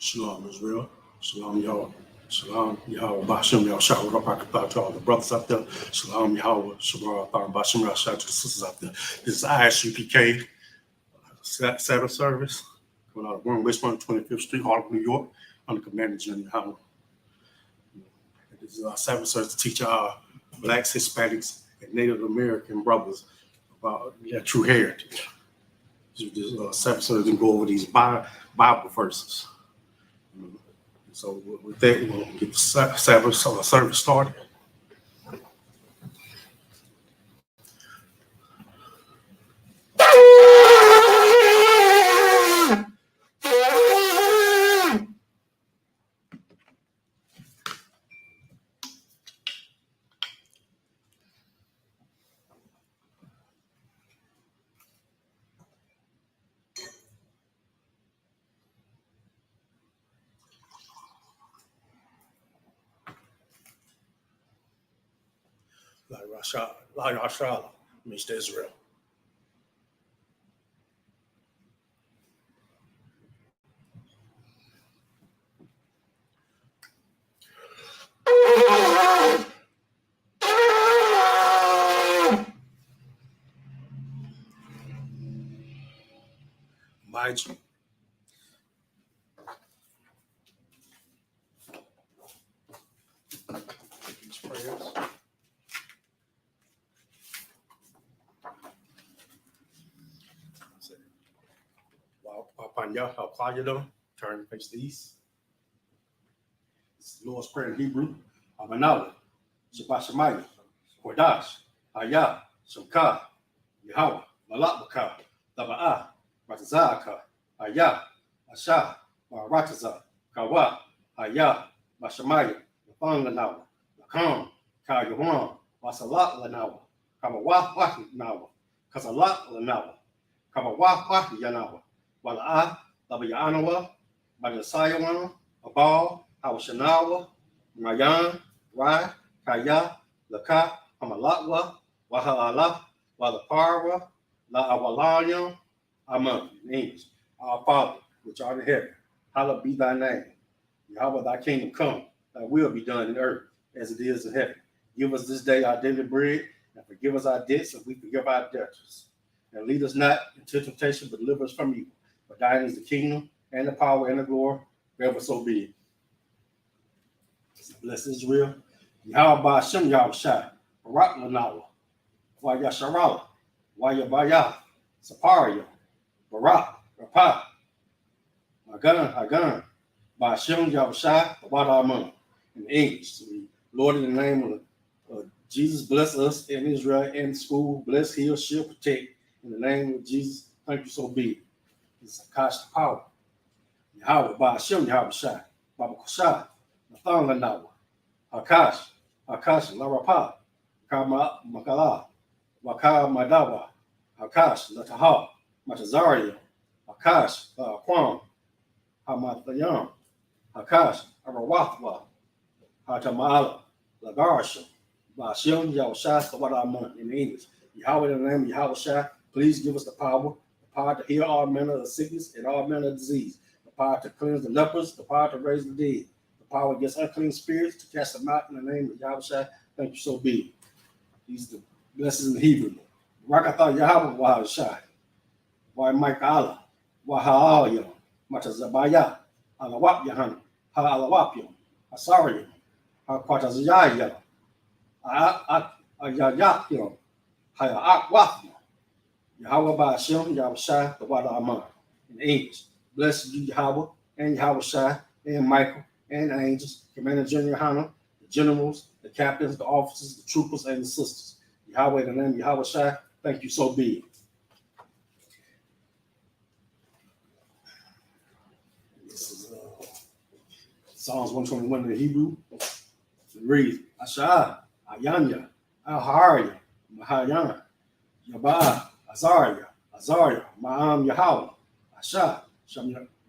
Shalom, Israel. Shalom, y'all. Shalom, Yahweh, Bashem, y'all. Shout out to all the brothers out there. Shalom, Yahweh, Shalom, Bashem, y'all. Shout out to the sisters out there. This is ISUPK Sabbath service coming out of Warren Richmond, 25th Street, Harlem, New York, under Commander General Yahweh. This is our Sabbath service to teach our Blacks, Hispanics, and Native American brothers about their true heritage. This Sabbath service and go over these Bible verses. So with that, we'll get the Sabbath service started. Like Rashala means to Israel. Mind you. These prayers. Upon how quiet you doing, turn and face the east. This is the Lord's Prayer in Hebrew. Amanala, Shabbat Shemayim, Kodash, Ayah, Shamka, Yahweh, Malakbaka, Taba'ah, Ratazaka, Ayah, Asha, Marataza, Kawa, Ayah, Bashamayim, Lafan Lanawa, Lakam, Ka Yawan, Wasalat Lanawa, Kabawa Waki Nawa, Kasalat Lanawa, Kabawa Waki Yanawa. Wala'a, Labayanawa, Badasayawan, Abal, Hawashanawa, Mayan, Rai, Kaya, Laka, Hamalatwa, Wahala, Walaparwa, La Awalanya, Amen. In English, our Father, which art in heaven, hallowed be thy name. Yahweh, thy kingdom come, thy will be done in earth as it is in heaven. Give us this day our daily bread, and forgive us our debts, as we forgive our debtors. And lead us not into temptation, but deliver us from evil. For thine is the kingdom, and the power, and the glory, forever so be it. Bless Israel. Yahweh Ba'ashem Yahushai, Barak Lanawa, Wayasharala, Wayabaya, Saparia, Barak, Rapah, Hagan, Ba'ashem Yahushai, Wadamon. In English, so Lord, in the name of Jesus, bless us in Israel and school. Bless, heal, shield, protect. In the name of Jesus, thank you, so be it. It's Akash power. Yahweh, Ba'ashem, Yahushai, Baba Kushai, Nathan Lanawa, Akash, Larapa, Kama Makala, Waka Madawa, Akash, Lataha, Matazaria, Akash, Kwam, Hamathayam, Akash, Arawathwa, Hatamala, Lagarsha, Ba'ashem, Yahushai, Sawadaman in English. Yahweh, in the name of Yahushai, please give us the power to heal all manner of sickness and all manner of disease, the power to cleanse the lepers, the power to raise the dead, the power against unclean spirits, to cast them out in the name of Yahushua. Thank you, so be it. These are the blessings in Hebrew. Rakatha Yahweh Wahushai, Why Mike Allah, Waha'al Matazabaya, Alawap Yahan, Ha'alawapium, Asarium, Ha'quatazayah, Ayayapium, Haya'akwafim. Yahweh Ba'ashem, Yahushai, the Wada Aman. In English, blessed you, Yahweh, and Yahushai, and Michael, and the angels, Commander General Hannah, the generals, the captains, the officers, the troopers, and the sisters. Yahweh, in the name of Yahushai, thank you, so be it. This is Psalms 121 in the Hebrew. It reads, Asha, Ayanya, Alharia, Mahayan, Yabah, Azaria, Ma'am Yahweh, Asha,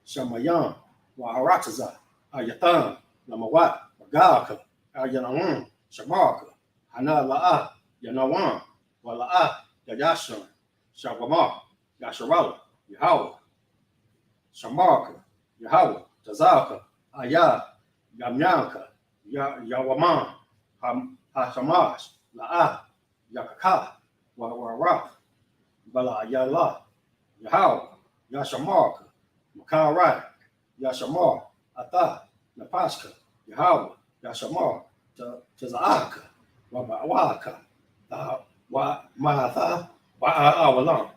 Shamayam, Waharataza, Ayathan, Lamawat, Wagalaka, Ayanawam, Shabaraka, Hana La'ah, Yanawan, Wala'ah, Yayashan, Shawamah, Yasharala, Yahweh, Shamarka, Yahweh, Tazaka, Aya, Yamyanka, Yawaman, Hashamash, La'a, Yakaka, Wawara, Bala Yala, Yahau, Yashamarka, Makarai, Yashamar, Ata, Napashka, Yahawah, Yashamar, Tazaaka, Wabawaka, Mahatha, Wa'awalam.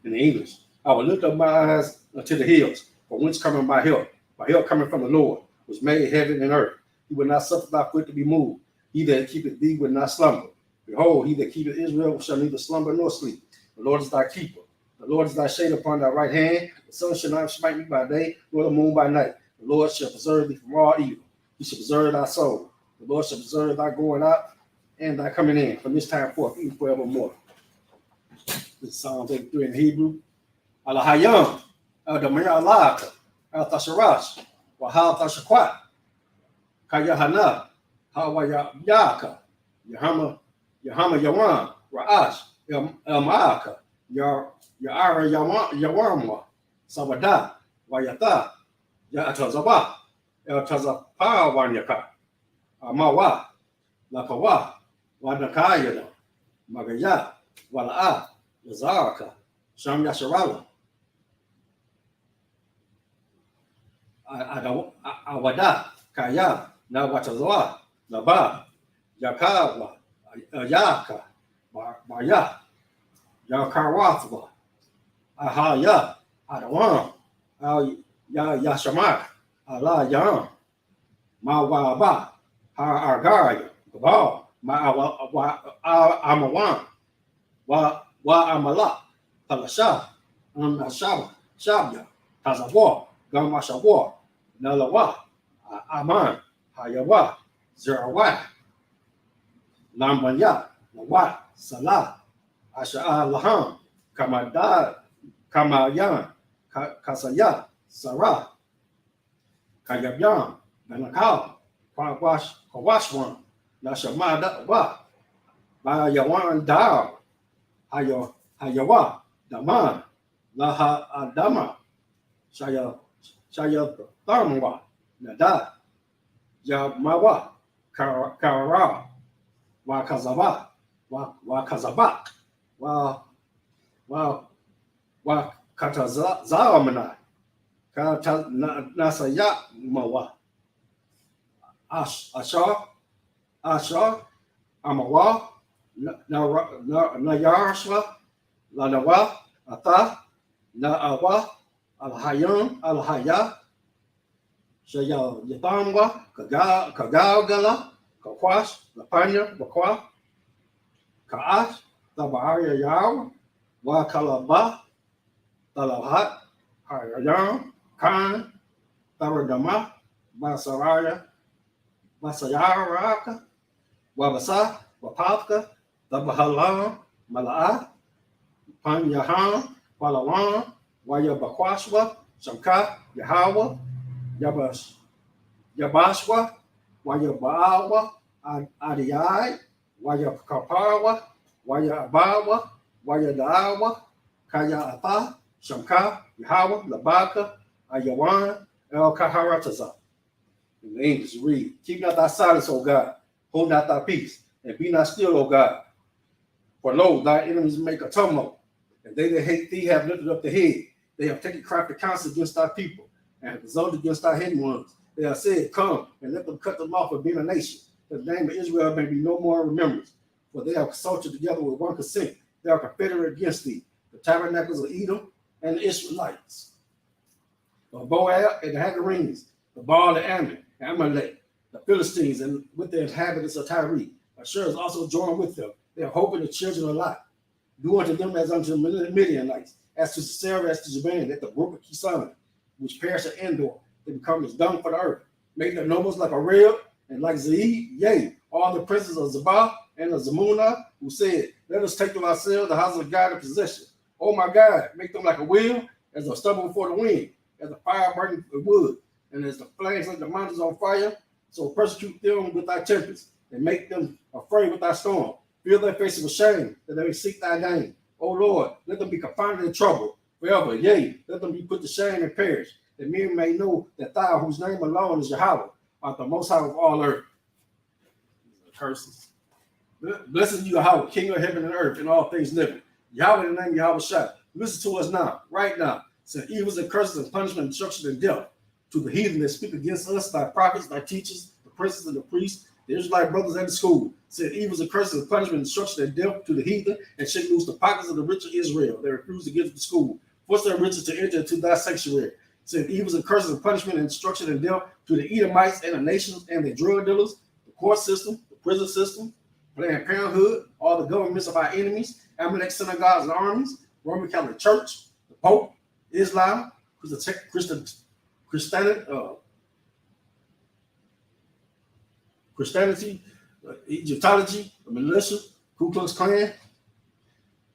In the English, I will lift up my eyes unto the hills, for whence cometh my help. My help coming from the Lord, which made heaven and earth. He will not suffer thy foot to be moved. He that keepeth thee will not slumber. Behold, he that keepeth Israel shall neither slumber nor sleep. The Lord is thy keeper. The Lord is thy shade upon thy right hand. The sun shall not smite thee by day, nor the moon by night. The Lord shall preserve thee from all evil. He shall preserve thy soul. The Lord shall preserve thy going out and thy coming in from this time forth, even forevermore. This is Psalm 83 in Hebrew. Alahayam, Adamaya Alaka, Al Tasharash, Wahal Tashakwat, Kayahana, Hawaya Yaka, Yahama Yawan, Ra'ash, El Maaka, Yara Yawarma, Sabada, Wayata, Yatazaba, El Tazapa Wanyaka, Amawa, Lakawa, Wanakayana, Magaya, Wala'a, Yazaraka, Sham Yasharala, Awada, Kaya, Nawatazoa, Laba, Yakawa, Yaka, Maya, Yakawathwa, Ahaya, Adawan, Yashamak, Allah Yam, Mawaba, Haragaya, Gabal, Amawan, Wa Amala, Palasha, Shaba, Shabya, Tazawar, Gamashawar, Nalawa, Aman, Hayawa, Zerawat, Lambanya, Nawat, Salah, Asha Laham, Kamadad, Kamayan, Kasaya, Sarah, Kayabyan, Benakal, Kawashwan, Nashamada, Wa, Bayawan Dar, Hayawa, Daman, Laha Adama, Shaya Tharmwa, Nada, Yamawa, Kara, Wakazaba, Wakazaba, Katazamana, Nasaya Mawa, Asha, Amawa, Nayarshwa, Lanawa, Ata, Naawa, Alhayam, Alhaya, Shaya Yatamwa, Kagala, Kakwash, Lapanya, Bakwa, Kaash, Tabaria Yaw, Wakalaba, Talahat, Hayam, Khan, Taradama, Basayaraka, Wabasa, Wapapka, Tabahalam, Mala'a, Panyahan, Palawan, Wayabakwashwa, Shamka, Yahawa, Yabashwa, Wayabaawa, Adiai, Wayakapawa, Wayabawa, Wayadawa, Kaya Apa, Shamka, Yahawa, Labaka, Ayawan, El Kaharataza. In the English, read, keep not thy silence, O God, hold not thy peace, and be not still, O God. For lo, thy enemies make a tumult, and they that hate thee have lifted up the head. They have taken crafty counsel against thy people, and have exalted against thy hidden ones. They have said, come, and let them cut them off of being a nation, that the name of Israel may be no more remembered. For they have consulted together with one consent. They are confederate against thee, the tabernacles of Edom and the Israelites, the Boab and the Hagarenes, the Baal and Ammon, Amalek, the Philistines, and with the inhabitants of Tyre. Ashur is also joined with them. They are hoping the children of Lot. Do unto them as unto the Midianites, as to Sisera, as to Jaban, at the brook of Kison, which perish at Endor. They become as dung for the earth. Make their nobles like a rib, and like Zeid, yea, all the princes of Zabah and of Zamunah, who said, let us take to ourselves the house of God in possession. Oh my God, make them like a wheel, as a stubble before the wind, as the fire burning the wood, and as the flames of the mountains on fire. So persecute them with thy tempest, and make them afraid with thy storm. Fill their faces with shame, that they may seek thy name. O Lord, let them be confounded in trouble forever. Yea, let them be put to shame and perish. that men may know that thou, whose name alone is Yahweh, art the most high of all earth. Curses. Blessed you, Yahweh, King of heaven and earth, and all things living. Yahweh, in the name of Yahweh Shai. Listen to us now, right now. Send evils and curses and punishment, destruction and death to the heathen that speak against us, thy prophets, thy teachers, the princes and the priests, the Israelite brothers and the school. Send evils and curses and punishment, destruction and death to the heathen, and shake loose the pockets of the rich of Israel. They refuse to give the school. Force their riches to enter into thy sanctuary. Send evils and curses and punishment and destruction and death to the Edomites and the nations and the drug dealers, the court system, the prison system, Planned Parenthood, all the governments of our enemies, Amalek synagogues and armies, Roman Catholic Church, the Pope, Islam, Christianity, Egyptology, the militia, Ku Klux Klan,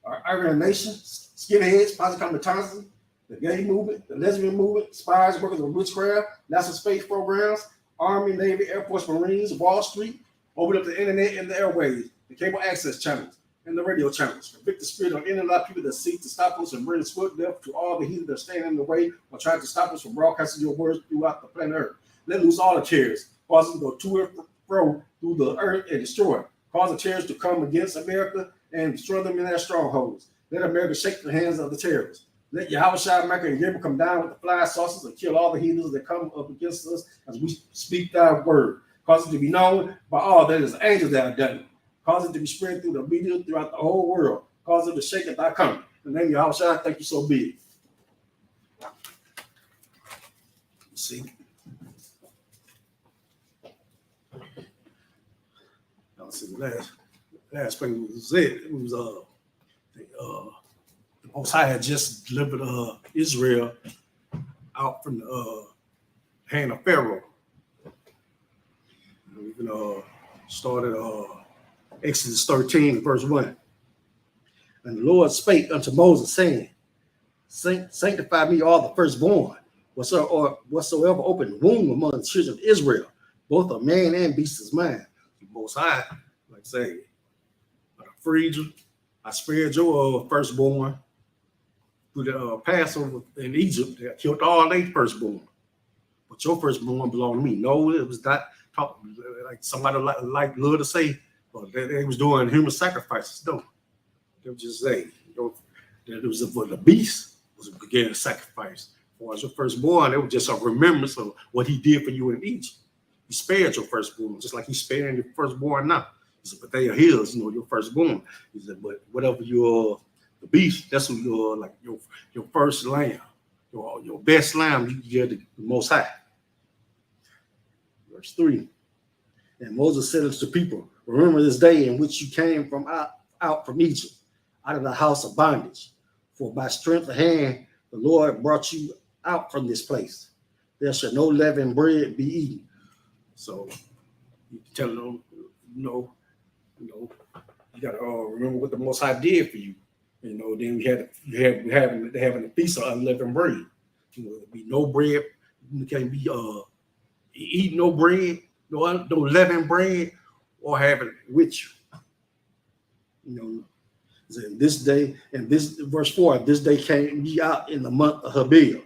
our Aryan Nation, skinheads, Positano, the gay movement, the lesbian movement, spies working on witchcraft, NASA space programs, Army, Navy, Air Force, Marines, Wall Street, open up the internet and the airways, the cable access channels, and the radio channels. Convict the spirit of any of our people that seek to stop us and bring swift death to all the heathen that stand in the way or try to stop us from broadcasting your words throughout the planet Earth. Let loose all the terrorists, cause them to go to and fro through the earth and destroy. Cause the terrorists to come against America and destroy them in their strongholds. Let America shake the hands of the terrorists. Let Yahweh Shai, Mecca, and Gabriel come down with the flying saucers and kill all the heathens that come up against us as we speak thy word. Cause it to be known by all that is angels that have done it. Cause it to be spread through the media throughout the whole world. Cause it to shake at thy coming. In the name of Yahweh Shai, thank you so big. See? Let's see, last thing was it was the Most High had just delivered Israel out from the hand of Pharaoh. We started Exodus 13, verse 1. And the Lord spake unto Moses, saying, sanctify me all the firstborn, whatsoever open womb among the children of Israel, both of man and beast is mine. The Most High, like say, I freed you, I spared your firstborn through the Passover in Egypt. They killed all their firstborn, but your firstborn belonged to me. No, it was not talking like somebody like love to say, but they was doing human sacrifices. No, they were just saying, that it was for the beast was began to sacrifice. For as your firstborn, it was just a remembrance of what he did for you in Egypt. He spared your firstborn, just like he's sparing your firstborn now. He said, but they are his, your firstborn. He said, but whatever the beast, that's what your first lamb, your best lamb, you get the Most High. Verse 3. And Moses said unto the people, remember this day in which you came from out from Egypt, out of the house of bondage. For by strength of hand the Lord brought you out from this place. There shall no leavened bread be eaten. So you tell them, you got to remember what the Most High did for you. Then we having the feast of unleavened bread. There'll be no bread. You can't be eating no bread, no leavened bread, or have it with you. This day, and this verse 4, this day came ye out in the month of Habil.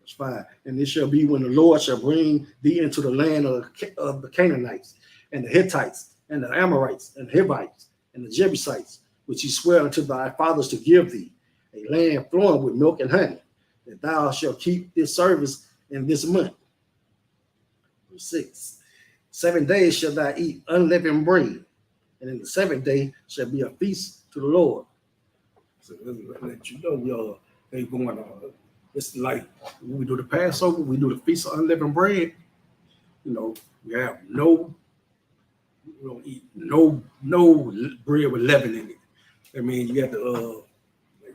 Verse 5, and it shall be when the Lord shall bring thee into the land of the Canaanites, and the Hittites, and the Amorites, and the Hivites, and the Jebusites, which he sware unto thy fathers to give thee, a land flowing with milk and honey, that thou shalt keep this service in this month. Verse 6, 7 days shall thou eat unleavened bread, and in the 7th day shall be a feast to the Lord. So let you know, they going on. It's like when we do the Passover, we do the feast of unleavened bread. We have we don't eat no bread with leaven in it. I mean, you have to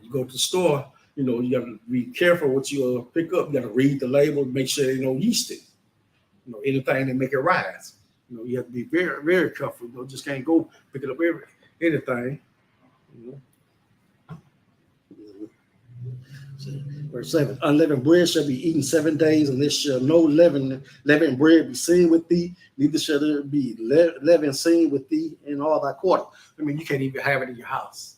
you go to the store, you got to be careful what you pick up. You got to read the label, make sure there's no yeast in it. Anything that make it rise. You have to be very, very careful. Just can't go pick it up anything. Verse 7, unleavened bread shall be eaten 7 days, and there shall no leavened bread be seen with thee, neither shall there be leaven seen with thee in all thy quarter. I mean, you can't even have it in your house.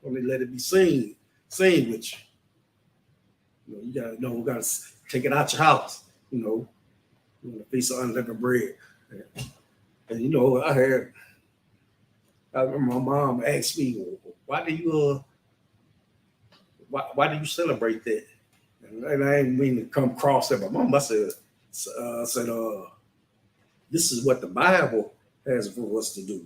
Only let it be seen with you. You gotta take it out your house. You want to feast on unleavened bread. And I remember my mom asked me, why do you why do you celebrate that? And I didn't mean to come cross that. My mom said, this is what the Bible has for us to do.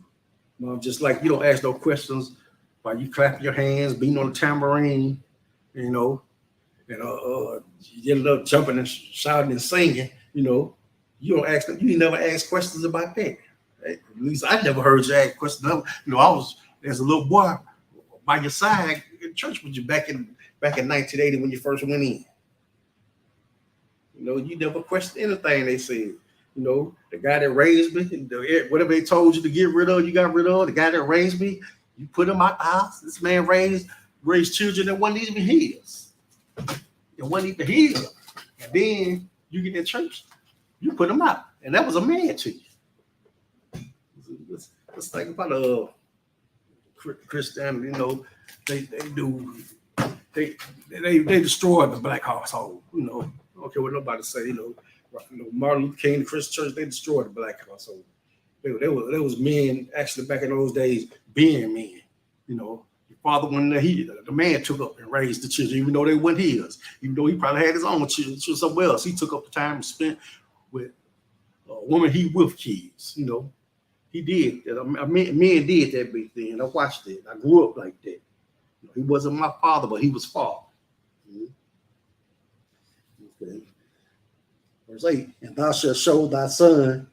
Mom, just like you don't ask no questions while you clap your hands, beating on the tambourine, and you end up jumping and shouting and singing, you don't ask them, you never ask questions about that. At least I never heard you ask questions. I was as a little boy by your side in church with you back in 1980 when you first went in. You never questioned anything they said. The guy that raised me, whatever they told you to get rid of, you got rid of. The guy that raised me, you put him out the house. This man raised children that wasn't even his. It wasn't even his. And then you get in church, you put him out. And that was a man to you. Let's think about Christianity, they destroyed the black household, I don't care what nobody say, Martin Luther King, the Christian church, they destroyed the black household. There was men actually back in those days being men, your father when the man took up and raised the children, even though they weren't his, even though he probably had his own children somewhere else. He took up the time and spent with a woman he with kids, He did that. Men did that big thing. I watched it. I grew up like that. He wasn't my father, but he was father. Okay. Verse 8, and thou shalt show thy son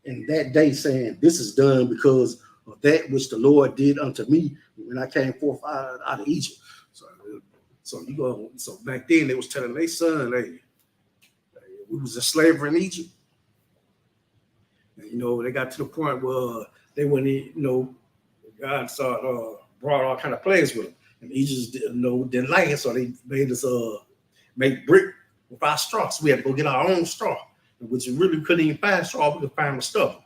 in that day, saying, this is done because of that which the Lord did unto me when I came forth out of Egypt. So back then they was telling their son, we was in slavery in Egypt. And, they got to the point where they went in, God brought all kind of plagues with them. And Egypt didn't like it, so they made us make brick with our straw. So we had to go get our own straw, which really couldn't even find straw. We could find the stuff.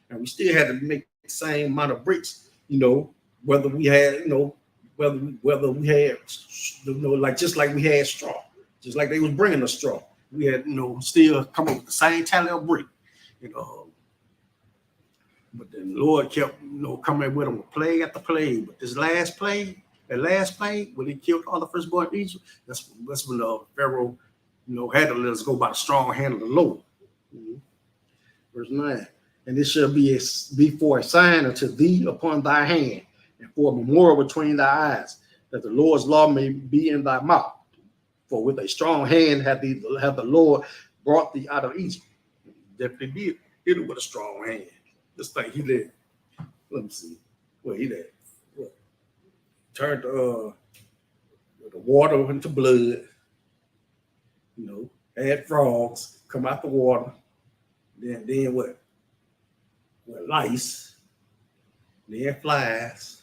And we still had to make the same amount of bricks, whether we had, whether we had, just like we had straw, just like they was bringing us straw. We had, still come up with the same tally of brick, But then the Lord kept, coming with them with plague after plague. But this last plague, when he killed all the firstborn in Egypt, that's when Pharaoh, had to let us go by the strong hand of the Lord. Verse 9, and this shall be for a sign unto thee upon thy hand, and for a memorial between thy eyes, that the Lord's law may be in thy mouth. For with a strong hand have the Lord brought thee out of Egypt. Definitely did it with a strong hand. This thing he did. Let me see. Well, he did. Turned the water into blood. Had frogs come out the water. Then what? Well, lice. Then flies.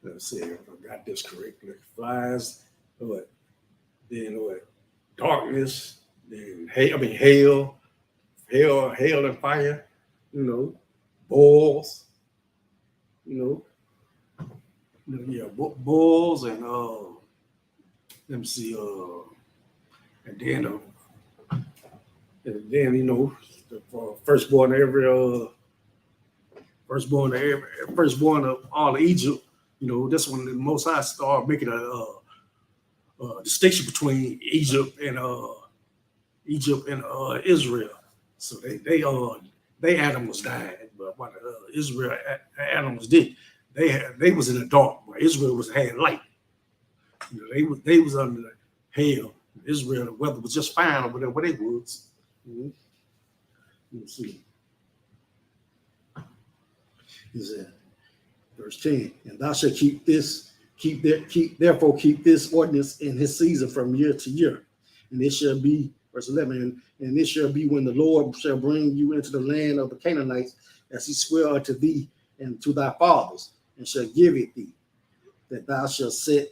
Let's see if I got this correctly. Flies. What? Then what? Darkness. Then hail. Hail and fire, bulls, bulls and let me see, and then the firstborn of all of Egypt, that's when the Most High started making a distinction between Egypt and Israel. So they animals died, but what Israel animals did, they was in the dark, where Israel had light. They was under the hail. Israel, the weather was just fine over there where they was. Let's see. He said, verse 10, and thou shalt keep this ordinance in his season from year to year, and it shall be. Verse 11, and this shall be when the Lord shall bring you into the land of the Canaanites, as he sware unto thee and to thy fathers, and shall give it thee, that thou shalt set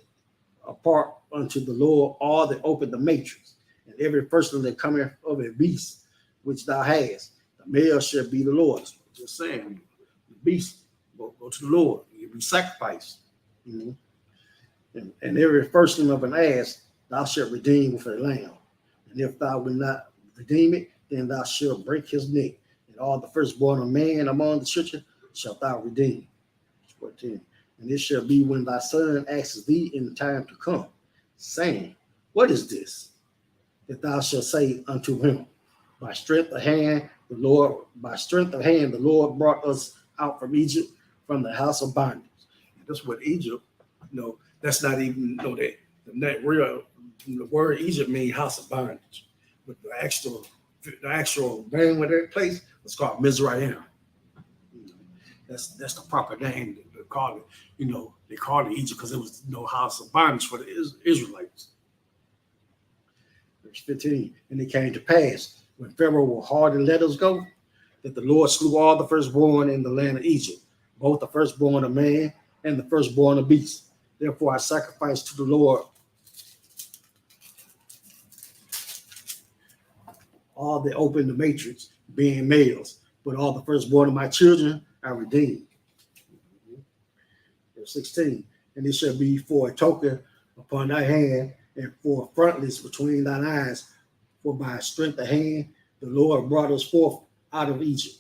apart unto the Lord all that open the matrix, and every person that cometh of a beast which thou hast, the male shall be the Lord's. Just saying, the beast go to the Lord, it be sacrificed. And every firstling of an ass thou shalt redeem with a lamb. And if thou wilt not redeem it, then thou shalt break his neck. And all the firstborn of man among the children shalt thou redeem. 14. And it shall be when thy son asks thee in the time to come, saying, what is this? That thou shalt say unto him, by strength of hand, the Lord brought us out from Egypt, from the house of bondage. And that's what Egypt, that's not even, that real, the word Egypt means house of bondage. But the actual name of that place was called Mizraim. That's the proper name they call it. They called it Egypt because it was no house of bondage for the Israelites. Verse 15, and it came to pass when Pharaoh was hard to let us go, that the Lord slew all the firstborn in the land of Egypt, both the firstborn of man and the firstborn of beast. Therefore I sacrificed to the Lord all that opened the matrix, being males, but all the firstborn of my children I redeemed. Verse 16, and it shall be for a token upon thy hand, and for a frontlets between thine eyes, for by strength of hand the Lord brought us forth out of Egypt.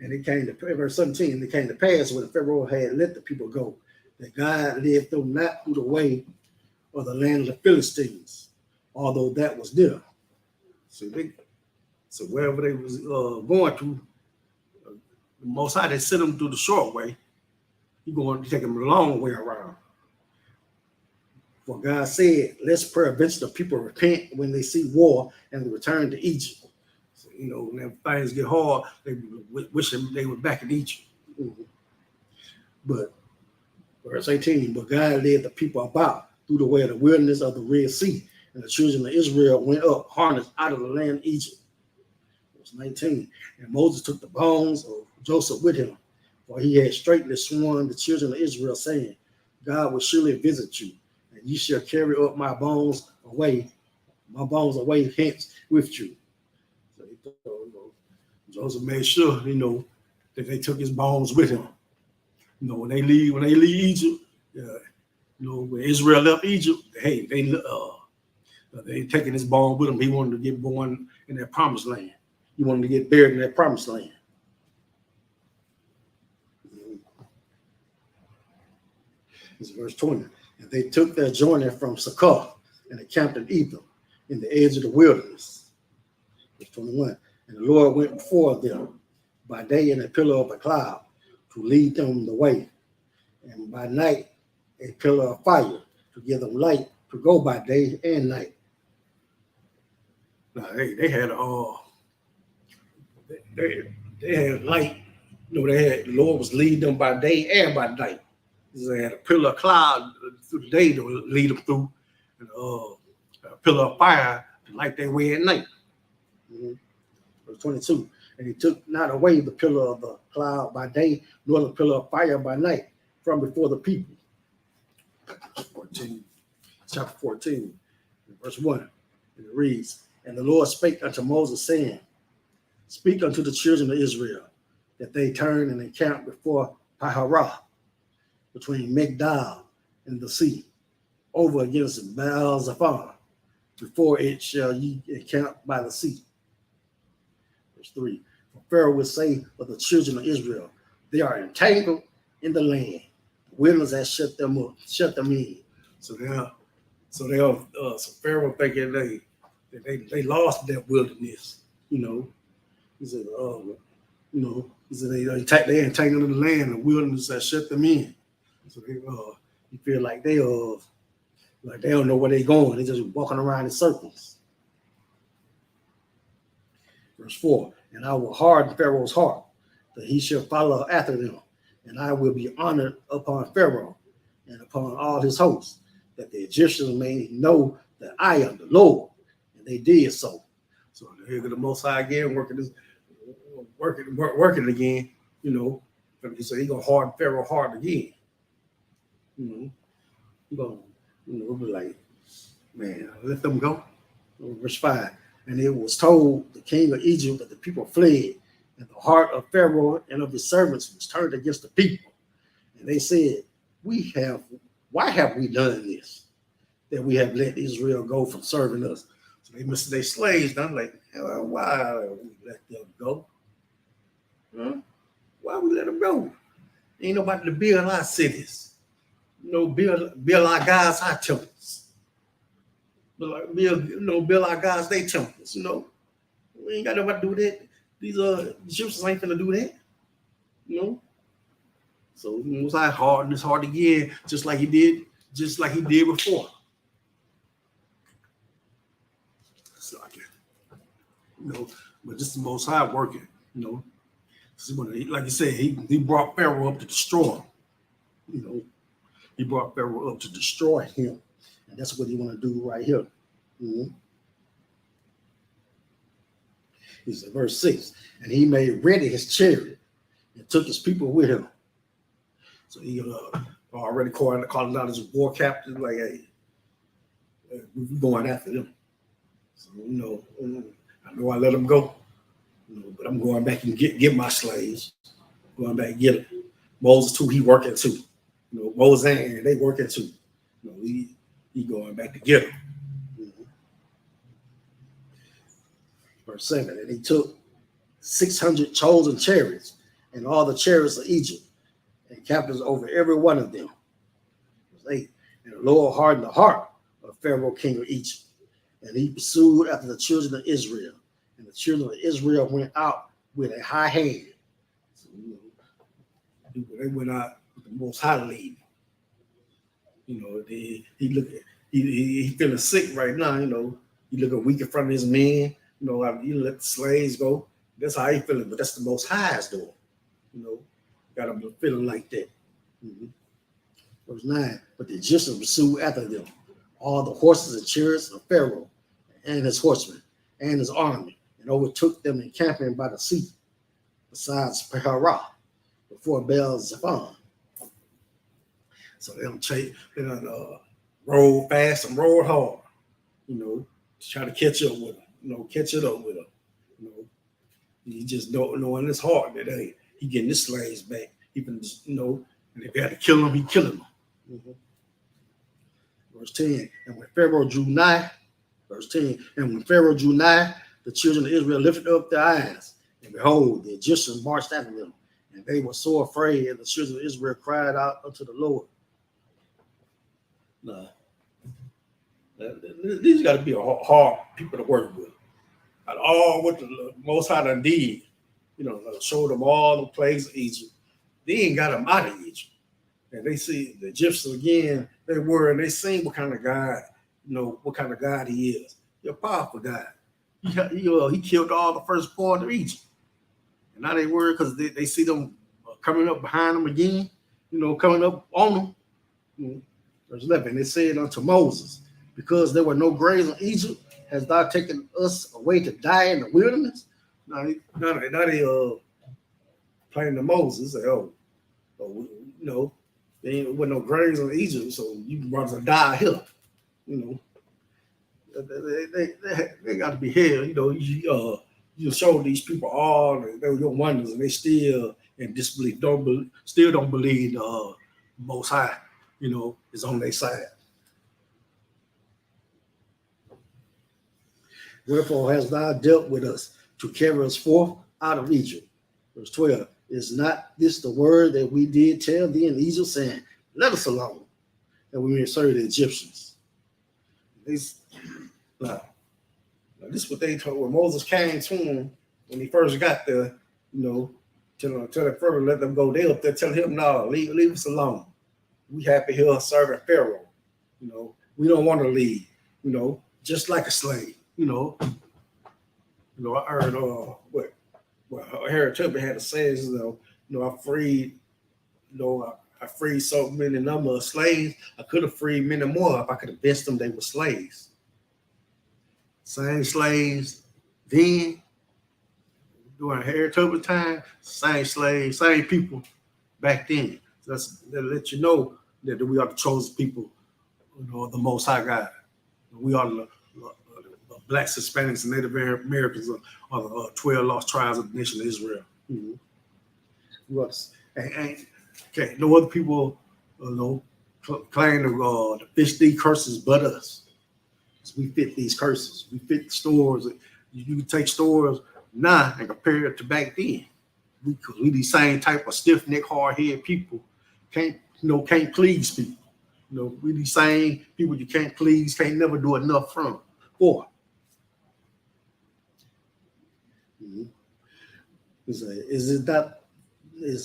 And it came to verse 17, and it came to pass when Pharaoh had let the people go, that God led them not through the way of the land of the Philistines, although that was there. So wherever they was going to, the Most High, they sent them through the short way. You're going to take them the long way around. For God said, let's peradventure the people repent when they see war and return to Egypt. So, when things get hard, they wish they were back in Egypt. But verse 18, but God led the people about through the way of the wilderness of the Red Sea, and the children of Israel went up harnessed out of the land of Egypt. Verse 19, and Moses took the bones of Joseph with him, for he had straitly sworn the children of Israel, saying, God will surely visit you, and you shall carry up my bones away hence with you. So Joseph made sure, that they took his bones with him. When they leave Egypt, when Israel left Egypt, hey, they taking his bone with him. He wanted to get born in that promised land. He wanted to get buried in that promised land. This is verse 20. And they took their journey from Succoth and encamped in Etham, in the edge of the wilderness. Verse 21. And the Lord went before them by day in a pillar of a cloud to lead them the way, and by night a pillar of fire to give them light to go by day and night. Now they had they had light. The Lord was leading them by day and by night. They had a pillar of cloud through the day to lead them through, and a pillar of fire to light their way at night. Verse 22. And he took not away the pillar of the cloud by day, nor the pillar of fire by night from before the people. Chapter 14, verse 1. And it reads, and the Lord spake unto Moses, saying, speak unto the children of Israel, that they turn and encamp before Piharah, between Migdal and the sea, over against Baal-Zephon, before it shall ye encamp by the sea. Verse 3. For Pharaoh will say of the children of Israel, they are entangled in the land. The wilderness has shut them in. So Pharaoh thinking they lost their wilderness. He said, he said they entangled in the land. The wilderness has shut them in. So you feel like they don't know where they're going. They're just walking around in circles. Verse 4, and I will harden Pharaoh's heart, that he shall follow after them, and I will be honored upon Pharaoh and upon all his hosts, that the Egyptians may know that I am the Lord. And they did so. So here the Most High again working again, So he's gonna harden Pharaoh's heart again. He's gonna, be like, man, let them go. Verse 5. And it was told the king of Egypt that the people fled, and the heart of Pharaoh and of his servants was turned against the people. And they said, why have we done this? That we have let Israel go from serving us. So they must they slaves. And I'm like, why we let them go? Huh? Why we let them go? Ain't nobody to build our cities. Build our guys our temples. Build our guys their temples. We ain't got nobody to do that. These Egyptians ain't gonna do that. So it was like hard, and it's hard again, just like he did before. So but this is the Most High working. Like you said, he brought Pharaoh up to destroy him. He brought Pharaoh up to destroy him, and that's what he want to do right here. He said, verse 6, and he made ready his chariot and took his people with him. So he already calling out his war captain, like, hey, we're going after them. So, I know I let them go, but I'm going back and get my slaves. Going back and get them. Moses too, he working too. Moses and Aaron, they working too. He going back to get them. Verse 7, and he took 600 chosen chariots and all the chariots of Egypt and captains over every one of them. Verse 8, and the Lord hardened the heart of Pharaoh, king of Egypt, and he pursued after the children of Israel. And the children of Israel went out with a high hand. So, they went out with the Most High lead. He feeling sick right now. He looking weak in front of his men. You let the slaves go. That's how he feeling, but that's the Most High's doing. Got him feeling like that. Verse 9, but the Egyptians pursued after them, all the horses and chariots of Pharaoh and his horsemen and his army, and overtook them encamping by the sea, besides Peharah, before Baal-Zephon. So they done roll fast and roll hard, to try to catch up with them, catch it up with them. You just don't know in his heart that, hey, he getting his slaves back. He can and if they had to kill him, he killing them. Verse 10, and when Pharaoh drew nigh, verse 10, and when Pharaoh drew nigh, the children of Israel lifted up their eyes, and behold, the Egyptians marched after them, and they were so afraid, and the children of Israel cried out unto the Lord. Now, these got to be a hard people to work with. At all what the Most High done did, showed them all the plagues of Egypt. They ain't got them out of Egypt. And they see the Egyptians again, and they seen what kind of God, what kind of God he is. He's a powerful God. He killed all the firstborn of Egypt. And now they worry because they see them coming up behind them again, coming up on them. Verse 11, they said unto Moses, because there were no graves in Egypt, has thou taken us away to die in the wilderness? Now they playing to Moses, say, there ain't no graves in Egypt, so you brought us to die here. They got to be hell. You show these people all your wonders, and they still in disbelief. Still don't believe the Most High, is on their side. Wherefore hast thou dealt with us to carry us forth out of Egypt? Verse 12, is not this the word that we did tell thee in Egypt, saying, let us alone, that we may serve the Egyptians? This is what they told when Moses came to him when he first got there, tell the Pharaoh, let them go. They up there telling him, no, leave us alone. We happy here serving Pharaoh. We don't want to leave, just like a slave. I heard Harry Tubman had to say, I freed, I freed so many number of slaves. I could have freed many more if I could have best them they were slaves. Same slaves then, during Harry Tubman time, same slaves, same people back then. So that let you know that we are the chosen people, the Most High God. We are the Blacks, Hispanics, and Native Americans are the 12 lost tribes of the nation of Israel. Okay, no other people claim the fish these curses but us. So we fit these curses. We fit the stores. You can take stores now and compare it to back then. Because we the same type of stiff neck, hard head people. Can't please people. We the same people you can't please, can't never do enough for. Mm-hmm. Is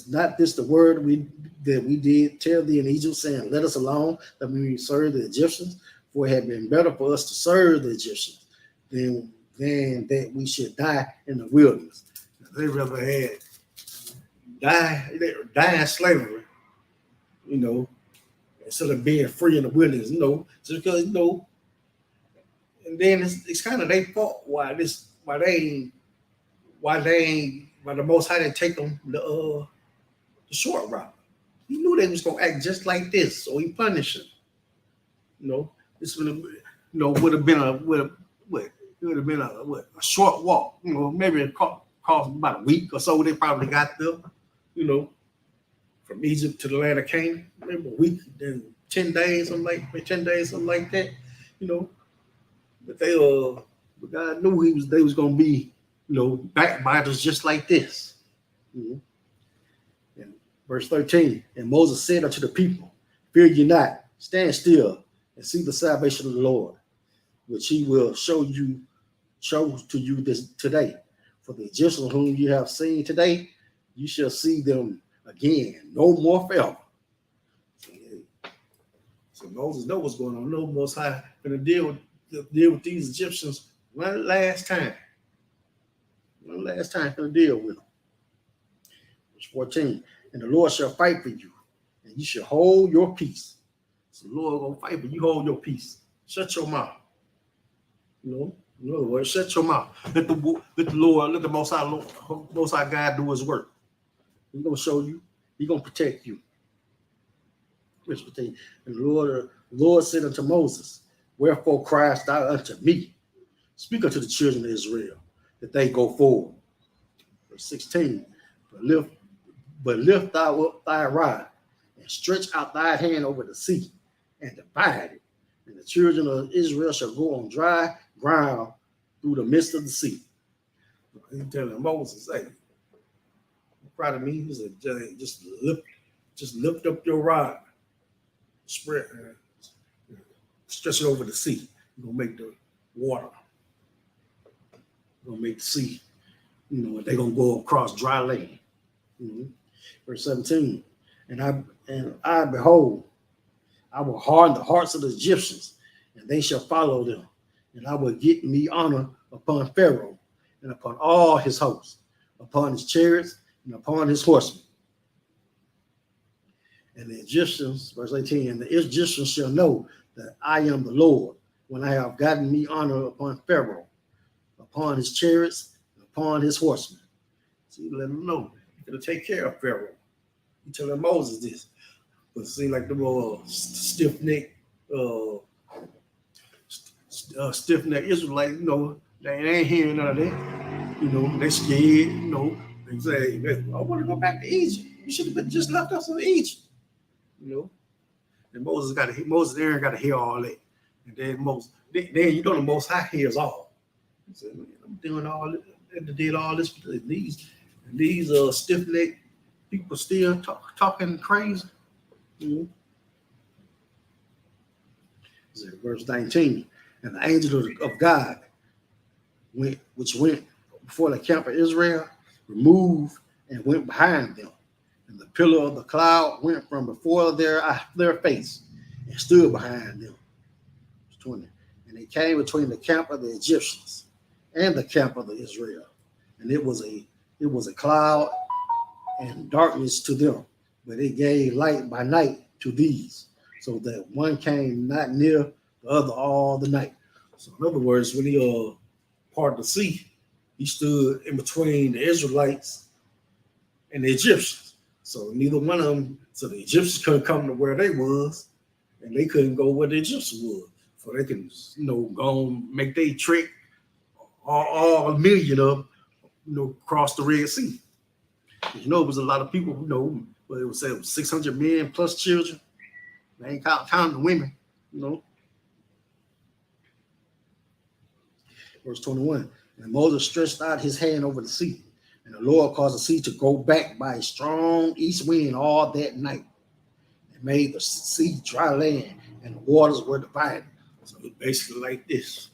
not this the word that we did tell thee in Egypt, saying, let us alone, that we may serve the Egyptians? For it had been better for us to serve the Egyptians than that we should die in the wilderness. They rather had die in slavery, instead of being free in the wilderness, just because, and then it's kind of their fault why the Most High didn't take them the short route. He knew they was gonna act just like this, so he punished them. This would have been a short walk. Maybe it cost about a week or so. They probably got there, from Egypt to the land of Canaan. Maybe a week, then 10 days, something like that. But God knew they was gonna be, backbiters just like this. And verse 13, and Moses said unto the people, fear ye not, stand still and see the salvation of the Lord, which he will show to you this today. For the Egyptians whom you have seen today, you shall see them again, no more forever. So Moses knows what's going on. No Most High going to deal with these Egyptians one last time. One last time going to deal with them. Verse 14, and the Lord shall fight for you, and you shall hold your peace. So the Lord going to fight for you, hold your peace. Shut your mouth. In other words, shut your mouth. Let the Lord, let the Most High God do his work. He's going to show you. He's going to protect you. Verse 15, and the Lord said unto Moses, wherefore criest thou unto me? Speak unto the children of Israel, that they go forward. Verse 16, but lift thou up thy rod, and stretch out thy hand over the sea, and divide it. And the children of Israel shall go on dry ground through the midst of the sea. He's telling Moses, hey, proud of me. He said, just lift up your rod, stretch it over the sea. You're gonna make the water. You're gonna make the sea. They're gonna go across dry land. Verse 17, and I behold, I will harden the hearts of the Egyptians, and they shall follow them. And I will get me honor upon Pharaoh and upon all his hosts, upon his chariots and upon his horsemen. And the Egyptians, verse 18, and the Egyptians shall know that I am the Lord, when I have gotten me honor upon Pharaoh, upon his chariots, and upon his horsemen. So you let them know you're going to take care of Pharaoh. You telling Moses this. But it seems like the more stiff-necked Israelites, they ain't hearing none of that. They scared, they say, I want to go back to Egypt. You should have been just left us in Egypt. And Moses and Aaron got to hear all that. And then the Most High hears all. He said, man, I'm doing all this. They did all this for these stiff-necked people still talking crazy. Verse 19, and the angel of God which went before the camp of Israel, removed and went behind them. And the pillar of the cloud went from before their face and stood behind them. 20. And it came between the camp of the Egyptians and the camp of the Israel. And it was a cloud and darkness to them, but it gave light by night to these, so that one came not near the other all the night. So in other words, when he parted the sea, he stood in between the Israelites and the Egyptians. So neither one of them, so the Egyptians couldn't come to where they was, and they couldn't go where the Egyptians was. So they can, go and make their trek, all a million of them, cross the Red Sea. It was a lot of people, but it was 600 men plus children. They ain't counting the women, you know. Verse 21. And Moses stretched out his hand over the sea, and the Lord caused the sea to go back by a strong east wind all that night, and made the sea dry land, and the waters were divided. So it's basically like this.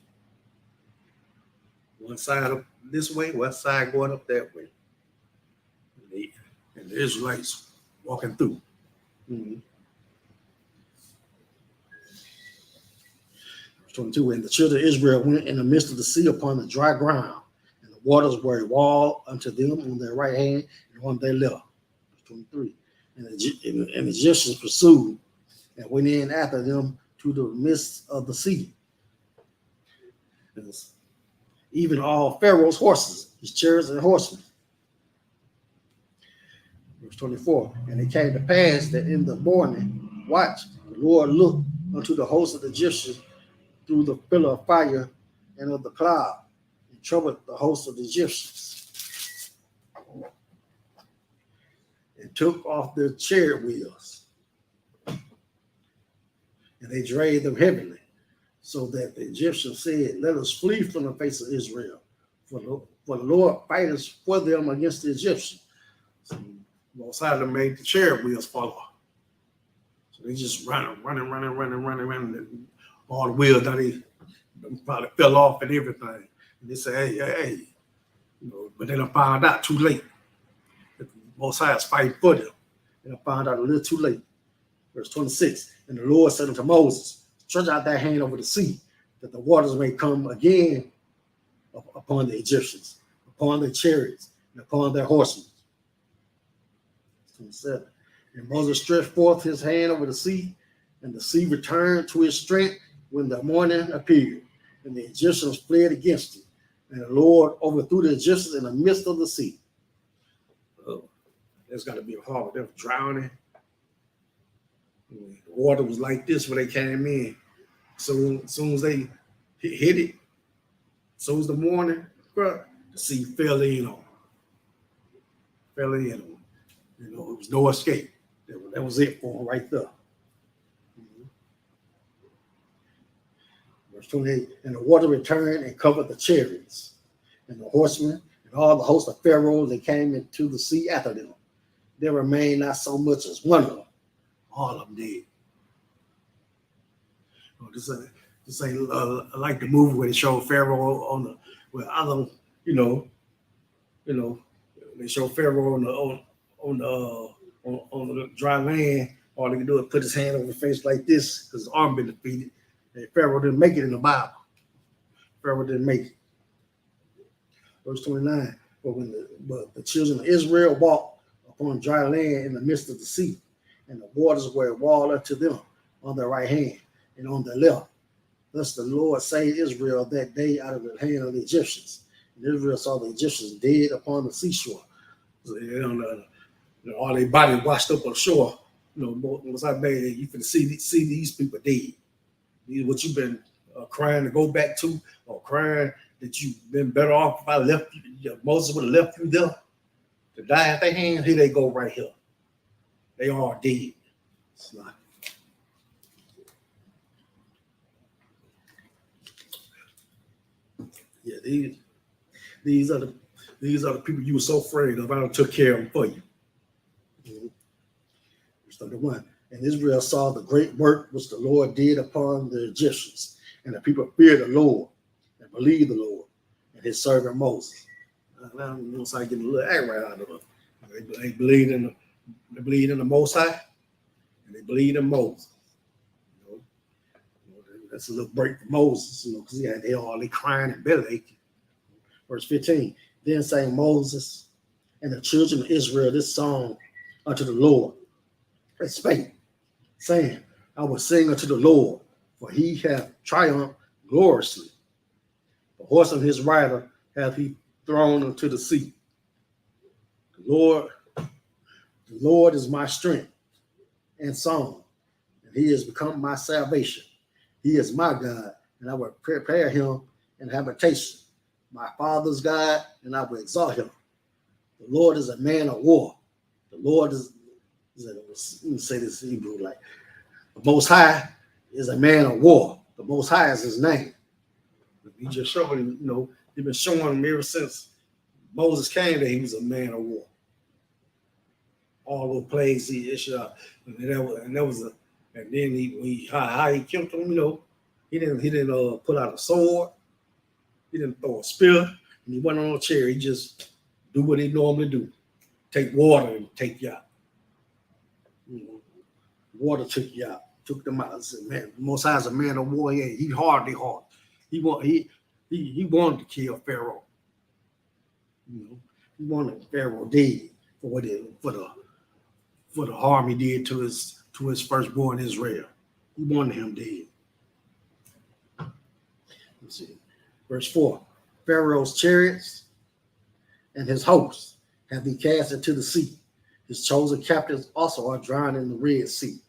One side up this way, one side going up that way. And the Israelites walking through. Mm-hmm. 22, and the children of Israel went in the midst of the sea upon the dry ground, and the waters were a wall unto them on their right hand and on their left. 23, and the Egyptians pursued and went in after them to the midst of the sea. Even all Pharaoh's horses, his chariots and horsemen. Verse 24, and it came to pass that in the morning watch, the Lord looked unto the host of the Egyptians through the pillar of fire and of the cloud, and troubled the host of the Egyptians, and took off their chariot wheels, and they dragged them heavily, so that the Egyptians said, let us flee from the face of Israel, for the Lord fighteth for them against the Egyptians. So both sides of them made the chariot wheels fall off. So they just running. All the wheels that they probably fell off and everything. And they say, hey, you know, but then I found out too late. Both sides fighting for them. And I found out a little too late. Verse 26, and the Lord said unto Moses, stretch out thy hand over the sea, that the waters may come again upon the Egyptians, upon their chariots, and upon their horsemen. 27, and Moses stretched forth his hand over the sea, and the sea returned to its strength when the morning appeared, and the Egyptians fled against it, and the Lord overthrew the Egyptians in the midst of the sea. There's got to be a horror. They were drowning. The water was like this when they came in. So as soon as they hit it, as soon as the morning, the sea fell in on them. You know, it was no escape. That was it for them right there. Verse 28, and the water returned and covered the chariots and the horsemen and all the host of Pharaoh that came into the sea after them. There remained not so much as one of them. All of them dead. Oh, this ain't like the movie where they showed Pharaoh on the they show Pharaoh on the dry land. All they can do is put his hand over his face like this because his arm been defeated. And Pharaoh didn't make it in the Bible. Pharaoh didn't make it. Verse 29. But the children of Israel walked upon dry land in the midst of the sea, and the waters were a wall unto them on their right hand and on their left. Thus the Lord saved Israel that day out of the hand of the Egyptians. And Israel saw the Egyptians dead upon the seashore. So, all their body washed up on the shore. Once I made you can see these people dead. What you've been crying to go back to, or crying that you've been better off if I left you. Moses would have left you there to die at their hands. Here they go right here. They are dead. It's not. Yeah, these are the people you were so afraid of. I took care of them for you. Verse 31. And Israel saw the great work which the Lord did upon the Egyptians, and the people feared the Lord and believed the Lord and his servant Moses. Now once I get a little act right out of them, they believed in the Most High, and they believed in Moses. That's a little break for Moses, because they all crying and belly aching. Verse 15. Then sang Moses and the children of Israel this song unto the Lord. They spake, saying, I will sing unto the Lord, for he hath triumphed gloriously. The horse of his rider hath he thrown into the sea. The Lord is my strength and song, and he has become my salvation. He is my God, and I will prepare him an habitation. My father's God, and I will exalt him. The Lord is a man of war. The Lord is let me say this in Hebrew, like The Most High is a man of war. The Most High is his name. He just showing him, he's been showing him ever since Moses came that he was a man of war. All those plagues he issued out, and then how he killed them. He didn't put out a sword. He didn't throw a spear, and he went on a chair. He just do what he normally do: take water and take you out. Water took you out, took them out. I said, man, the Most High is a man of war. Yeah, he hard. He wanted to kill Pharaoh. He wanted Pharaoh dead for the harm he did to his firstborn Israel. He wanted him dead. Let's see. Verse 4. Pharaoh's chariots and his hosts have been cast into the sea. His chosen captives also are drowned in the Red Sea.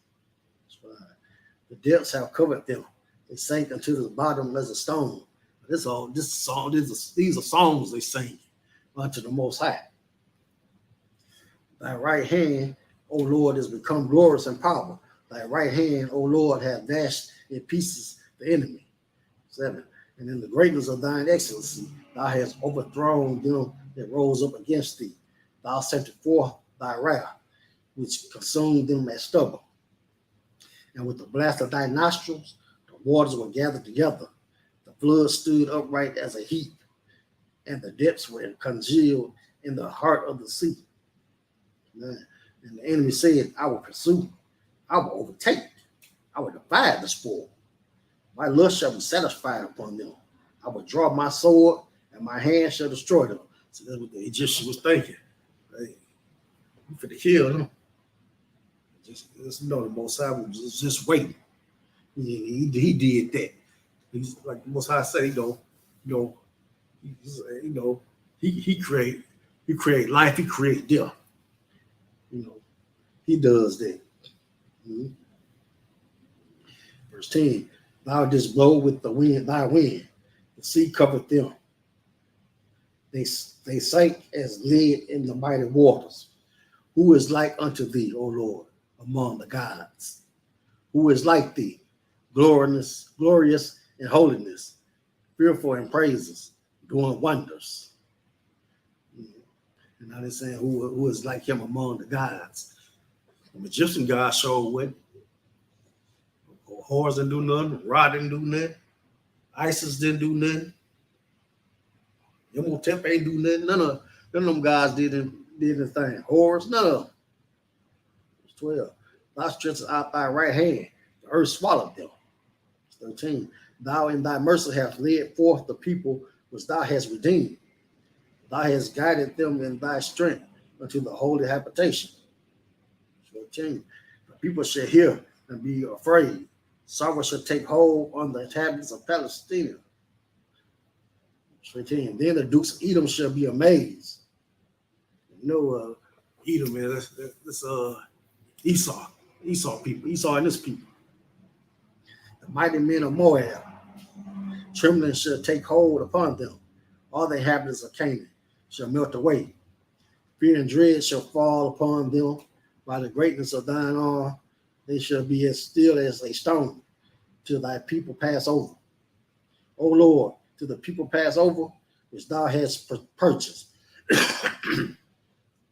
The depths have covered them. They sank into the bottom as a stone. These are songs they sing unto the Most High. Thy right hand, O Lord, has become glorious in power. Thy right hand, O Lord, hath dashed in pieces the enemy. 7. And in the greatness of thine excellency, thou hast overthrown them that rose up against thee. Thou sent forth thy wrath, which consumed them as stubble. And with the blast of thy nostrils, the waters were gathered together. The flood stood upright as a heap, and the depths were congealed in the heart of the sea. And the enemy said, I will pursue, I will overtake, I will divide the spoil. My lust shall be satisfied upon them. I will draw my sword, and my hand shall destroy them. So that's what the Egyptian was thinking. Hey, you finna kill them. Just the Most High was just waiting. He did that. He's like the Most High said, he create life, he create death. He does that. Verse 10. Thou didst blow with the wind, thy wind. The sea covered them. They sank as lead in the mighty waters. Who is like unto thee, O Lord, among the gods? Who is like thee, glorious in holiness, fearful in praises, doing wonders? And now they're saying who is like him among the gods. The Egyptian God showed what? Horus didn't do nothing. Ra didn't do nothing. Isis didn't do nothing. Imhotep ain't do nothing. None of them guys did anything. Horus, none of them. Verse 12. Thou stretchest out thy right hand. The earth swallowed them. Verse 13. Thou in thy mercy hast led forth the people which thou hast redeemed. Thou hast guided them in thy strength unto the holy habitation. Verse 14. The people shall hear and be afraid. Sorrow shall take hold on the inhabitants of Palestine. 15. Then the dukes of Edom shall be amazed. Edom, man, that's Esau people, Esau and his people. The mighty men of Moab, trembling shall take hold upon them. All the inhabitants of Canaan shall melt away. Fear and dread shall fall upon them. By the greatness of thine arm, they shall be as still as a stone, till thy people pass over. O Lord, till the people pass over, which thou hast purchased.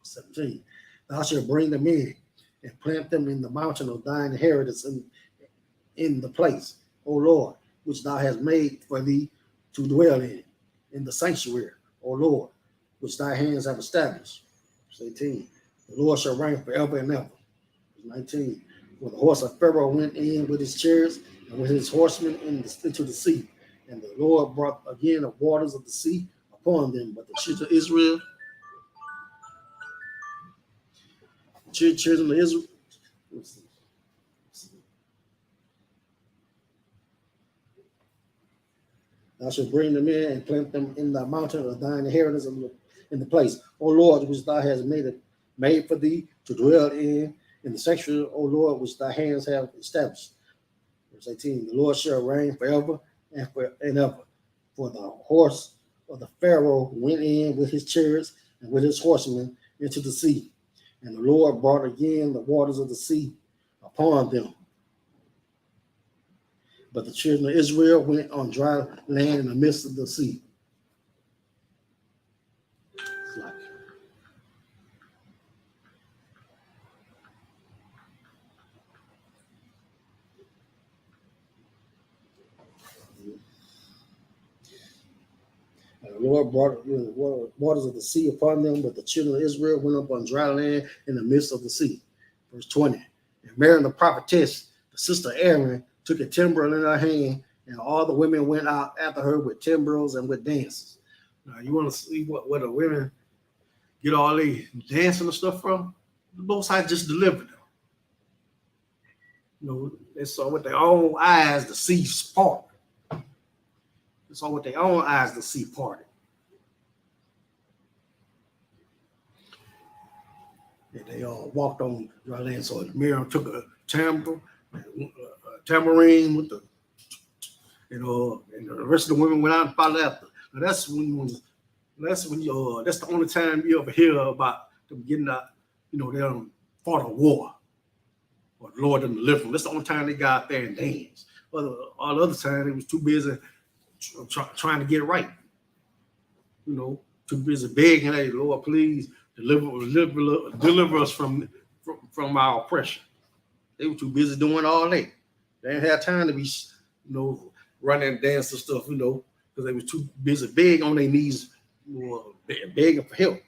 17. Thou shalt bring them in and plant them in the mountain of thine inheritance in the place, O Lord, which thou hast made for thee to dwell in the sanctuary, O Lord, which thy hands have established. 18. The Lord shall reign forever and ever. 19. For the horse of Pharaoh went in with his chariots and with his horsemen into the sea. And the Lord brought again the waters of the sea upon them. But the children of Israel, thou shalt bring them in and plant them in the mountain of thine inheritance in the place, O Lord, which thou hast made for thee to dwell in the sanctuary, O Lord, which thy hands have established. Verse 18, the Lord shall reign forever and ever. For the horse of the Pharaoh went in with his chariots and with his horsemen into the sea. And the Lord brought again the waters of the sea upon them. But the children of Israel went on dry land in the midst of the sea. It's like, and the Lord brought the waters of the sea upon them, but the children of Israel went up on dry land in the midst of the sea. Verse 20. And Mary the prophetess, the sister of Aaron, took a timbrel in her hand, and all the women went out after her with timbrels and with dances. Now, you want to see where the women get all the dancing and stuff from? The Most High just delivered them. You know, they saw with their own eyes the sea part. They saw with their own eyes the sea parted. And they all walked on dry land. So Miriam took a tambourine with the, and the rest of the women went out and followed after. Now that's that's the only time you ever hear about them getting out. They fought a war, or the Lord didn't deliver them. That's the only time they got out there and danced. All the other time they was too busy trying to get it right. Too busy begging, hey, Lord, please deliver us from our oppression. They were too busy doing all that. They didn't have time to be, running and dancing stuff, because they were too busy begging on their knees, begging for help.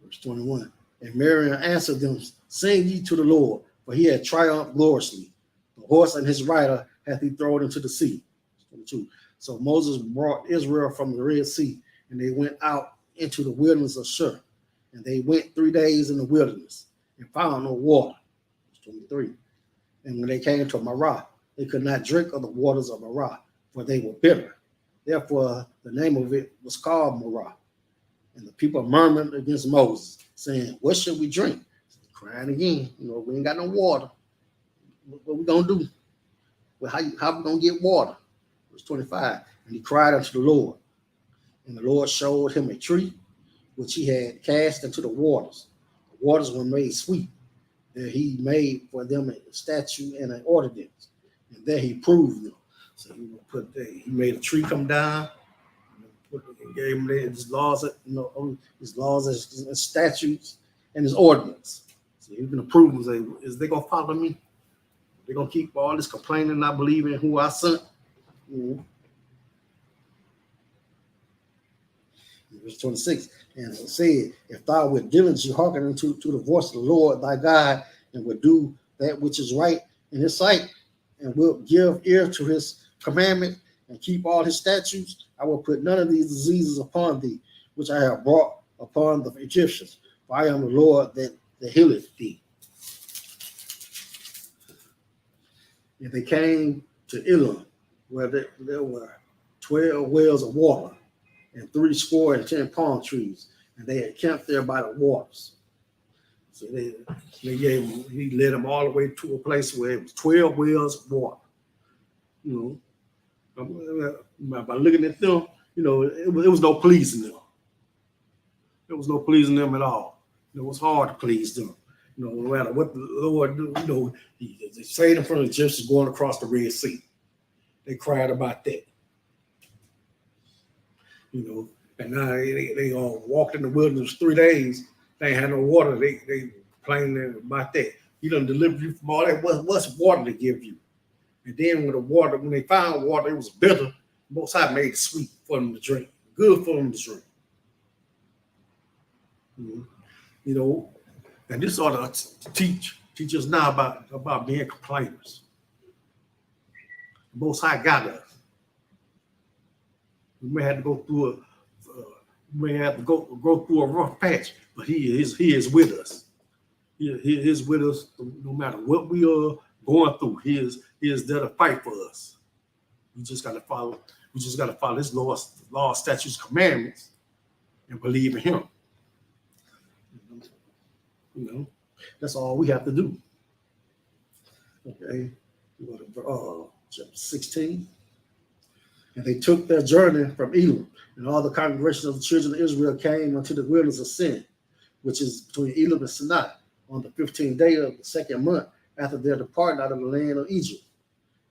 Verse 21. And Miriam answered them, sing ye to the Lord, for he had triumphed gloriously. The horse and his rider hath he thrown into the sea. 22. So Moses brought Israel from the Red Sea, and they went out into the wilderness of Shur. And they went 3 days in the wilderness and found no water. 23. And when they came to Marah, they could not drink of the waters of Marah, for they were bitter. Therefore, the name of it was called Marah. And the people murmured against Moses, saying, what should we drink? Crying again, we ain't got no water. What we gonna do? Well, how we gonna get water? Verse 25. And he cried unto the Lord. And the Lord showed him a tree which he had cast into the waters. The waters were made sweet. There he made for them a statute and an ordinance. And there he proved them. So he made a tree come down, and gave him his laws, and statutes and his ordinance. So he's gonna prove them. Is they gonna follow me? They're gonna keep all this complaining, not believing in who I sent. Verse 26, and it said, if thou wilt diligently hearken unto the voice of the Lord thy God, and would do that which is right in his sight, and wilt give ear to his commandment, and keep all his statutes, I will put none of these diseases upon thee, which I have brought upon the Egyptians, for I am the Lord that healeth thee. And they came to Elim, where there were 12 wells of water, and 70 palm trees, and they had camped there by the waters. So he led them all the way to a place where it was 12 wells of water. By looking at them, it was no pleasing them. There was no pleasing them at all. It was hard to please them. No matter what the Lord do, they saved them from the Egyptians going across the Red Sea. They cried about that. And now they all walked in the wilderness 3 days. They ain't had no water. They complaining about that. He done delivered you from all that. What's water to give you? And then when they found water, it was bitter. Most High made it sweet for them to drink, good for them to drink. And this ought to teach us now about being complainers. Most High got us. We may have to go through a rough patch, but he is with us. He is with us no matter what we are going through. He is there to fight for us. We just got to follow his law, statutes, commandments, and believe in him. That's all we have to do. Okay, we go to chapter 16. And they took their journey from Elim, and all the congregation of the children of Israel came unto the wilderness of Sin, which is between Elim and Sinai, on the 15th day of the second month after their departing out of the land of Egypt.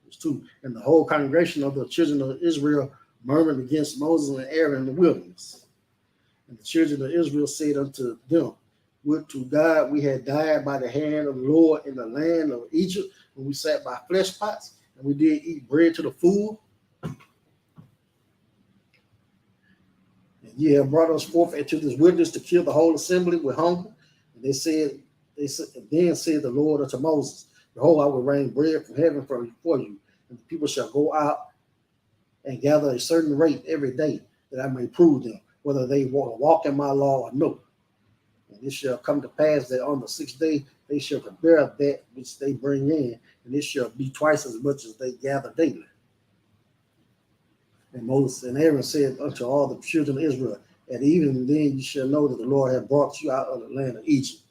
Verse 2. And the whole congregation of the children of Israel murmured against Moses and Aaron in the wilderness. And the children of Israel said unto them, would to God we had died by the hand of the Lord in the land of Egypt, when we sat by flesh pots, and we did eat bread to the full. And ye have brought us forth into this wilderness to kill the whole assembly with hunger. And then said the Lord unto Moses, behold, I will rain bread from heaven for you, and the people shall go out and gather a certain rate every day, that I may prove them, whether they walk in my law or no. And it shall come to pass that on the 6th day they shall prepare that which they bring in, and it shall be twice as much as they gather daily. And Moses and Aaron said unto all the children of Israel, at evening then you shall know that the Lord hath brought you out of the land of Egypt.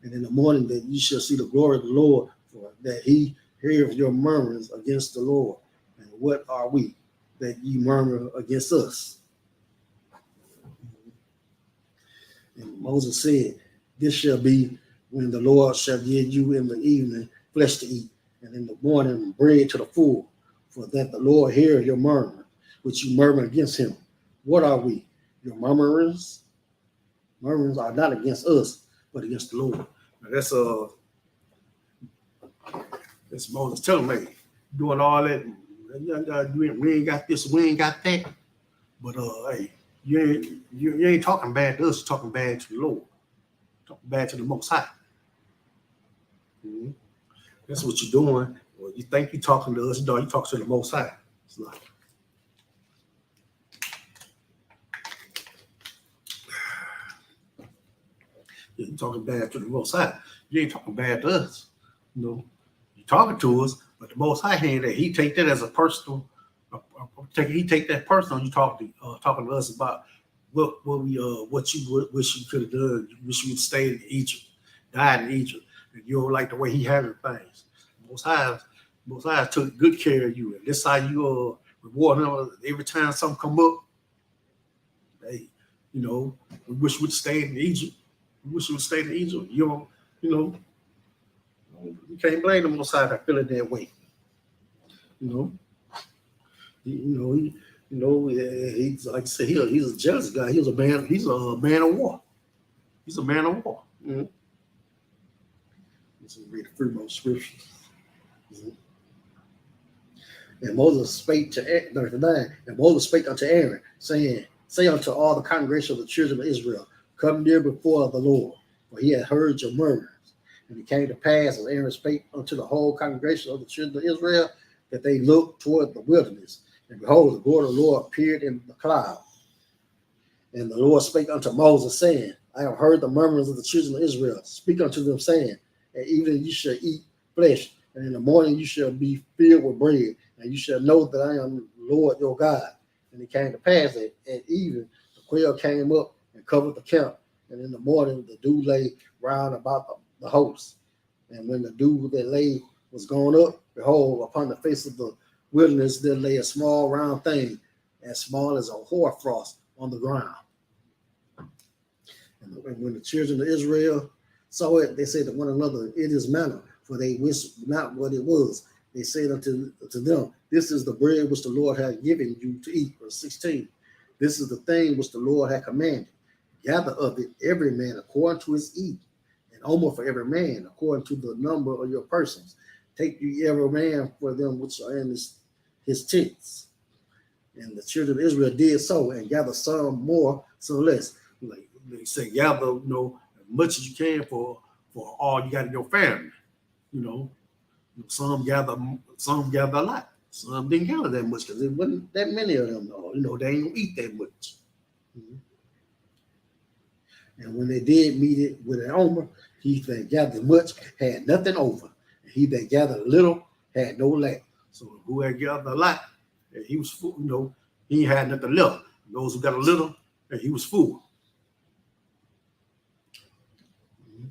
And in the morning that you shall see the glory of the Lord, for that he heareth your murmurings against the Lord. And what are we, that ye murmur against us? And Moses said, this shall be when the Lord shall give you in the evening flesh to eat, and in the morning bread to the full, for that the Lord hear your murmur, which you murmur against him. What are we? Your murmurers? Murmurers are not against us, but against the Lord. Now that's Moses telling me, doing all that. We ain't got this, we ain't got that. But hey, you ain't talking bad to us, you're talking bad to the Lord. Talking bad to the Most High. Mm-hmm. That's what you're doing. Well, you think you're talking to us, you talk to the Most High. It's like, you're talking bad to the Most High. You ain't talking bad to us. You're talking to us, but the Most High hand that he take that as a personal. He take that personal. You talking to us about what you wish you could have done. You wish you would stayed in Egypt, died in Egypt, and you don't like the way he having things. Most High took good care of you, and this how you reward him every time something come up. Hey, we wish we'd stayed in Egypt. We wish we'd stayed in Egypt. You can't blame the Most High for feeling that way. He's like I said, he's a jealous guy. He's a man of war. He's a man of war. Mm-hmm. Let's read the three more scriptures. Mm-hmm. And Moses spake to 39, and Moses spake unto Aaron, saying, say unto all the congregation of the children of Israel, come near before the Lord, for he hath heard your murmurs. And it came to pass, as Aaron spake unto the whole congregation of the children of Israel, that they looked toward the wilderness. And behold, the glory of the Lord appeared in the cloud. And the Lord spake unto Moses, saying, I have heard the murmurs of the children of Israel. Speak unto them, saying, at evening you shall eat flesh, and in the morning you shall be filled with bread, and you shall know that I am the Lord your God. And it came to pass that at evening the quail came up and covered the camp, and in the morning the dew lay round about the host. And when the dew that lay was gone up, behold, upon the face of the wilderness there lay a small round thing, as small as a hoarfrost on the ground. And when the children of Israel saw it, they said to one another, it is manna, for they wist not what it was. They said unto them, this is the bread which the Lord hath given you to eat. Verse 16. This is the thing which the Lord hath commanded. Gather of it every man according to his eating, and omer for every man according to the number of your persons. Take you every man for them which are in his tents. And the children of Israel did so, and gathered some more, some less. Like they say, gather, as much as you can for all you got in your family. Some gather a lot. Some didn't gather that much because there wasn't that many of them. They ain't gonna eat that much. Mm-hmm. And when they did meet it with an omer, he that gathered much had nothing over. And he that gathered little had no lack. So who had gathered a lot, he was full, he had nothing left. Those who got a little, he was full. Mm-hmm.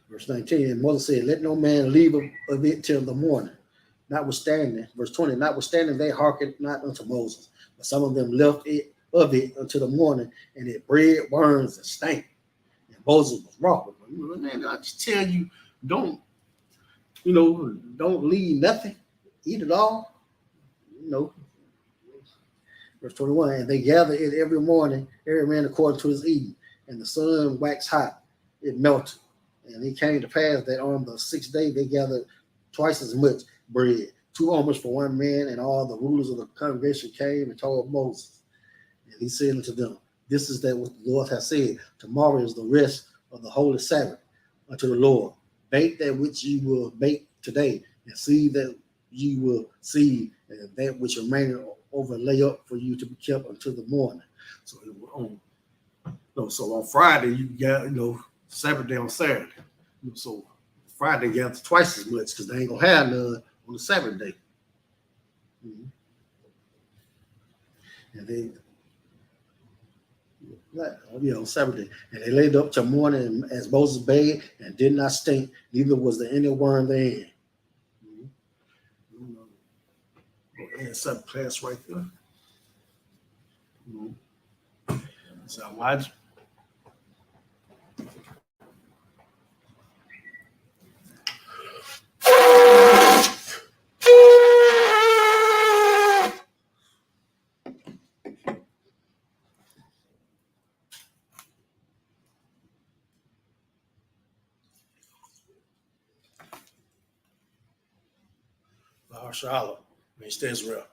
Verse 19, and Moses said, let no man leave of it till the morning. Notwithstanding, verse 20, notwithstanding they hearkened not unto Moses, but some of them left it of it until the morning, and it bred worms and stank. And Moses was wroth with them. Man, I just tell you, don't leave nothing. eat it all? You know, verse 21, and they gathered it every morning, every man according to his eating, and the sun waxed hot, it melted. And it came to pass that on the 6th day they gathered twice as much bread, 2 omers for one man, and all the rulers of the congregation came and told Moses. And he said unto them, this is that what the Lord has said, tomorrow is the rest of the holy Sabbath unto the Lord. Bake that which you will bake today, and see that you will see, and that which remaineth over lay up for you to be kept until the morning. So on Friday you got Sabbath day on Saturday. So Friday you got twice as much because they ain't gonna have none on the Sabbath day. Mm-hmm. And they on Sabbath day, and they laid up till morning as Moses bade, and did not stink, neither was there any worm therein. And Sabbath class right there. So Elijah. Charlotte, he stays real.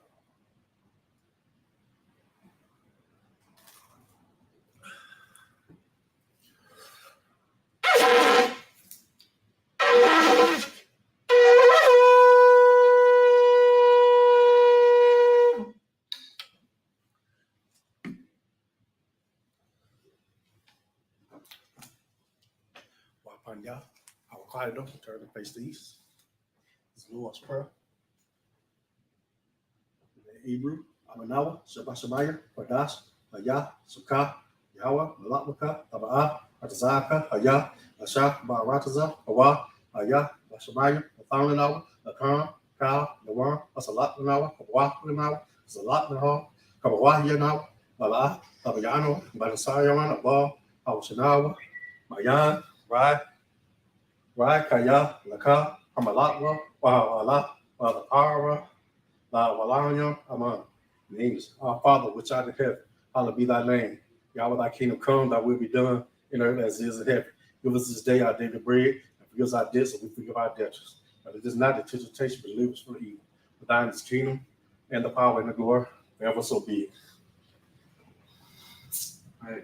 Wapanya, Avocado, turn the face to east. It's the Lord's Prayer. In Hebrew, Amanawa, Shabashamaya, Wadash, Ayah, Sukkah, Yahweh, Malakmaka, Abaa, Atazaka, Ayah, Ashah, Barataza, Awa, Ayah, Bashamaya, Nathanawa, Nakam, Ka, Nawan, Asalat Nawa, Kawa Nawa, Salat Nawa, Kawa Yanawa, Bala, Abayano, Banasayaman, Abba, Awashanawa, Mayan, Rai, Kaya, Laka, Amalatwa, Wala, Wala, Walanya, Aman. Names, our Father, which art in heaven, hallowed be thy name. Yahweh, thy kingdom come, thy will be done in earth as it is in heaven. Give us this day our daily bread, and forgive us our debts, and we forgive our debtors. But it is not the temptation, but deliver us from evil. For thine is the kingdom, and the power, and the glory, forever so be it. All right,